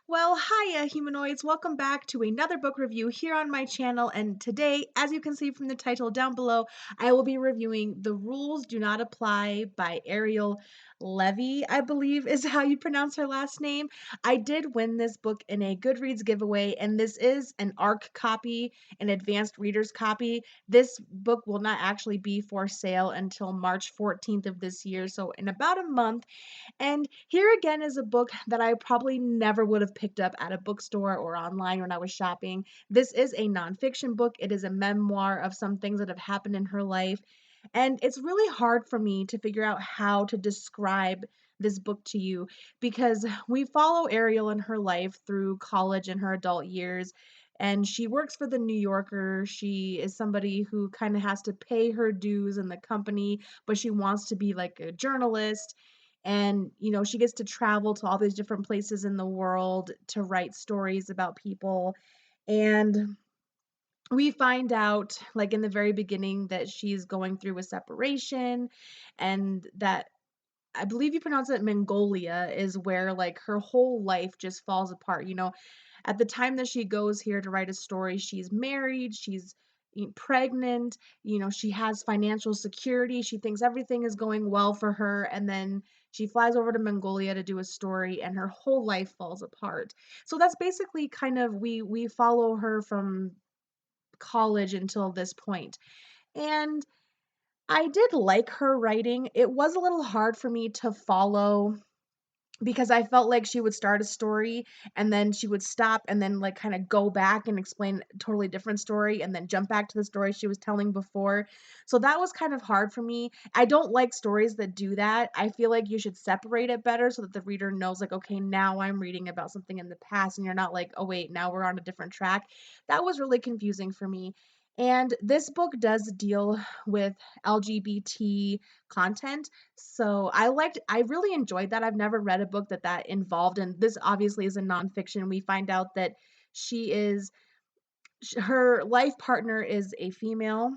Well, hiya, humanoids. Welcome back to another book review here on my channel. And today, as you can see from the title down below, I will be reviewing The Rules Do Not Apply by Ariel Levy, I believe is how you pronounce her last name. I did win this book in a Goodreads giveaway, and this is an ARC copy, an advanced reader's copy. This book will not actually be for sale until March 14th of this year, so in about a month. And here again is a book that I probably never would have picked up at a bookstore or online when I was shopping. This is a nonfiction book. It is a memoir of some things that have happened in her life. And it's really hard for me to figure out how to describe this book to you because we follow Ariel in her life through college and her adult years. And she works for the New Yorker. She is somebody who kind of has to pay her dues in the company, but she wants to be like a journalist, and she gets to travel to all these different places in the world to write stories about people. And we find out, like, in the very beginning, that she's going through a separation, and that, I believe you pronounce it, Mongolia is where, like, her whole life just falls apart. At the time that she goes here to write a story, she's married, she's pregnant, she has financial security, she thinks everything is going well for her, and then she flies over to Mongolia to do a story, and her whole life falls apart. So that's basically kind of, we follow her from college until this point. And I did like her writing. It was a little hard for me to follow because I felt like she would start a story and then she would stop and then, like, kinda go back and explain a totally different story and then jump back to the story she was telling before. So that was kind of hard for me. I don't like stories that do that. I feel like you should separate it better so that the reader knows, like, "Okay, now I'm reading about something in the past," and you're not like, "Oh, wait, now we're on a different track." That was really confusing for me. And this book does deal with LGBT content, so I really enjoyed that. I've never read a book that involved, and this obviously is a nonfiction. We find out that she is her life partner is a female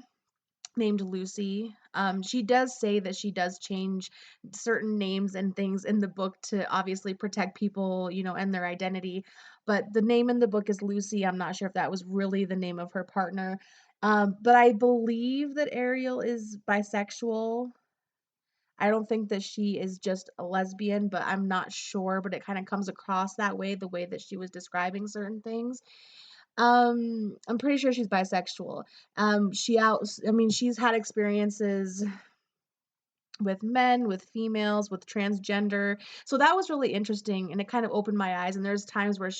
named Lucy. She does say that she does change certain names and things in the book to obviously protect people, and their identity. But the name in the book is Lucy. I'm not sure if that was really the name of her partner. But I believe that Ariel is bisexual. I don't think that she is just a lesbian, but I'm not sure, but it kinda comes across that way, the way that she was describing certain things. I'm pretty sure she's bisexual. I mean, she's had experiences with men, with females, with transgender. So that was really interesting, and it kind of opened my eyes. And there's times where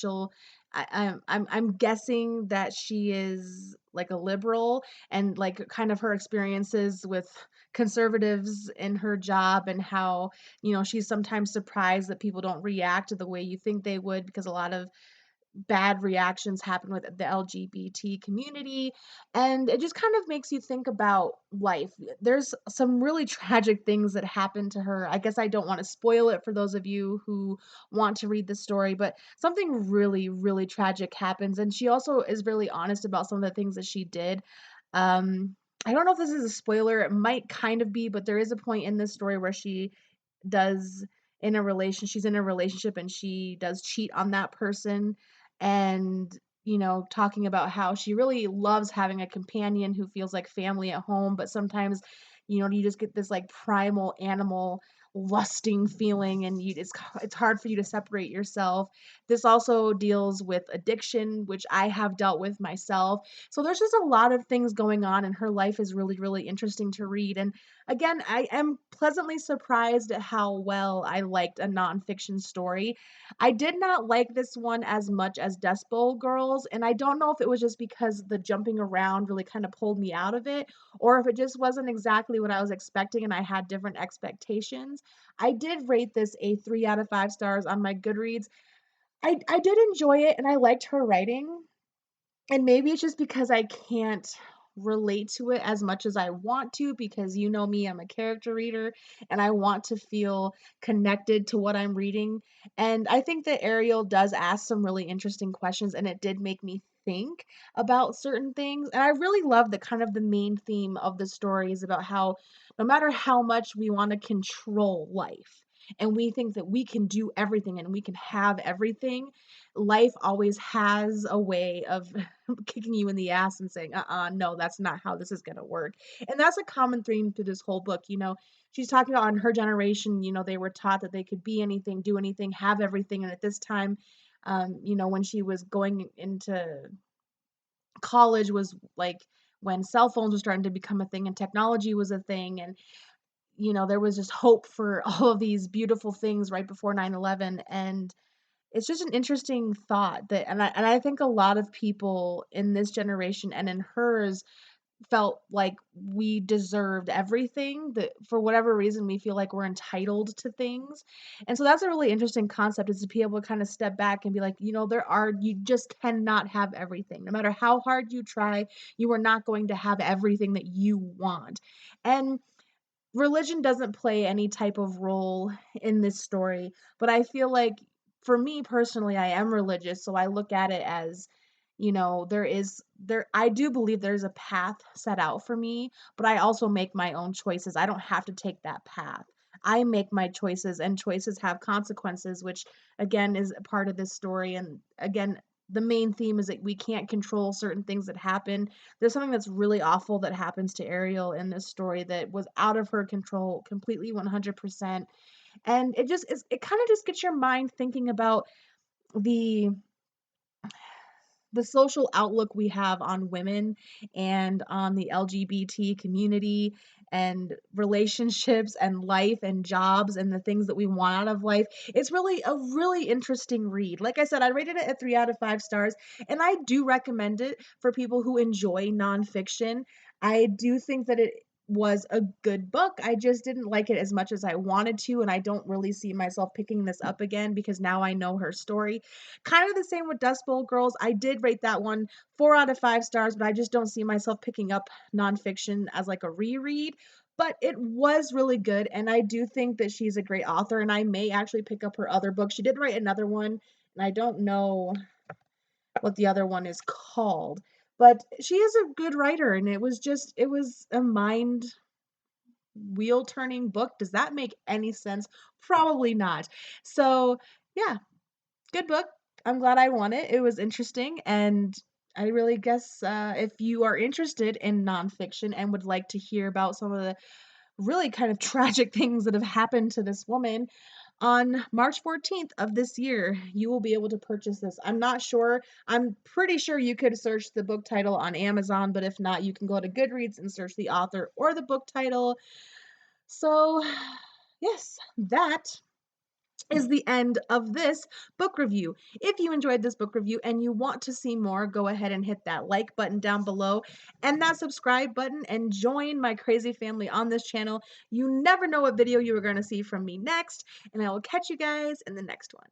I'm guessing that she is like a liberal, and like kind of her experiences with conservatives in her job, and how she's sometimes surprised that people don't react the way you think they would, because a lot of bad reactions happen with the LGBT community, and it just kind of makes you think about life. There's some really tragic things that happen to her. I guess I don't want to spoil it for those of you who want to read the story, but something really, really tragic happens, and she also is really honest about some of the things that she did. I don't know if this is a spoiler, it might kind of be, but there is a point in this story where does she's in a relationship and she does cheat on that person, and talking about how she really loves having a companion who feels like family at home, but sometimes you just get this like primal animal lusting feeling, and it's hard for you to separate yourself. This also deals with addiction, which I have dealt with myself. So there's just a lot of things going on, and her life is really, really interesting to read. And again, I am pleasantly surprised at how well I liked a nonfiction story. I did not like this one as much as Dust Bowl Girls, and I don't know if it was just because the jumping around really kind of pulled me out of it, or if it just wasn't exactly what I was expecting and I had different expectations. I did rate this a 3 out of 5 stars on my Goodreads. I did enjoy it, and I liked her writing, and maybe it's just because I can't relate to it as much as I want to, because you know me, I'm a character reader and I want to feel connected to what I'm reading. And I think that Ariel does ask some really interesting questions, and it did make me think about certain things. And I really love the kind of the main theme of the story is about how no matter how much we want to control life, and we think that we can do everything and we can have everything, life always has a way of kicking you in the ass and saying, no, that's not how this is going to work. And that's a common theme through this whole book. She's talking about, on her generation, they were taught that they could be anything, do anything, have everything. And at this time, when she was going into college, was like when cell phones were starting to become a thing and technology was a thing. And there was just hope for all of these beautiful things right before 9/11. And it's just an interesting thought that, and I think a lot of people in this generation and in hers felt like we deserved everything, that for whatever reason we feel like we're entitled to things. And so that's a really interesting concept, is to be able to kind of step back and be like, you just cannot have everything. No matter how hard you try, you are not going to have everything that you want. And religion doesn't play any type of role in this story, but I feel like, for me personally, I am religious, so I look at it as, I do believe there's a path set out for me, but I also make my own choices. I don't have to take that path. I make my choices, and choices have consequences, which again is a part of this story. And again, the main theme is that we can't control certain things that happen. There's something that's really awful that happens to Ariel in this story that was out of her control completely, 100%. And it kind of just gets your mind thinking about the the social outlook we have on women and on the LGBT community and relationships and life and jobs and the things that we want out of life. It's really a really interesting read. Like I said, I rated it at 3 out of 5 stars, and I do recommend it for people who enjoy nonfiction. I do think that it was a good book. I just didn't like it as much as I wanted to, and I don't really see myself picking this up again because now I know her story. Kind of the same with Dust Bowl Girls. I did rate that one 4 out of 5 stars, but I just don't see myself picking up nonfiction as like a reread. But it was really good, and I do think that she's a great author, and I may actually pick up her other book. She did write another one, and I don't know what the other one is called. But she is a good writer, and it was a mind wheel turning book. Does that make any sense? Probably not. So, yeah, good book. I'm glad I won it. It was interesting, and I really guess, if you are interested in nonfiction and would like to hear about some of the really kind of tragic things that have happened to this woman, on March 14th of this year, you will be able to purchase this. I'm not sure. I'm pretty sure you could search the book title on Amazon, but if not, you can go to Goodreads and search the author or the book title. So, yes, that is the end of this book review. If you enjoyed this book review and you want to see more, go ahead and hit that like button down below and that subscribe button and join my crazy family on this channel. You never know what video you are going to see from me next, and I will catch you guys in the next one.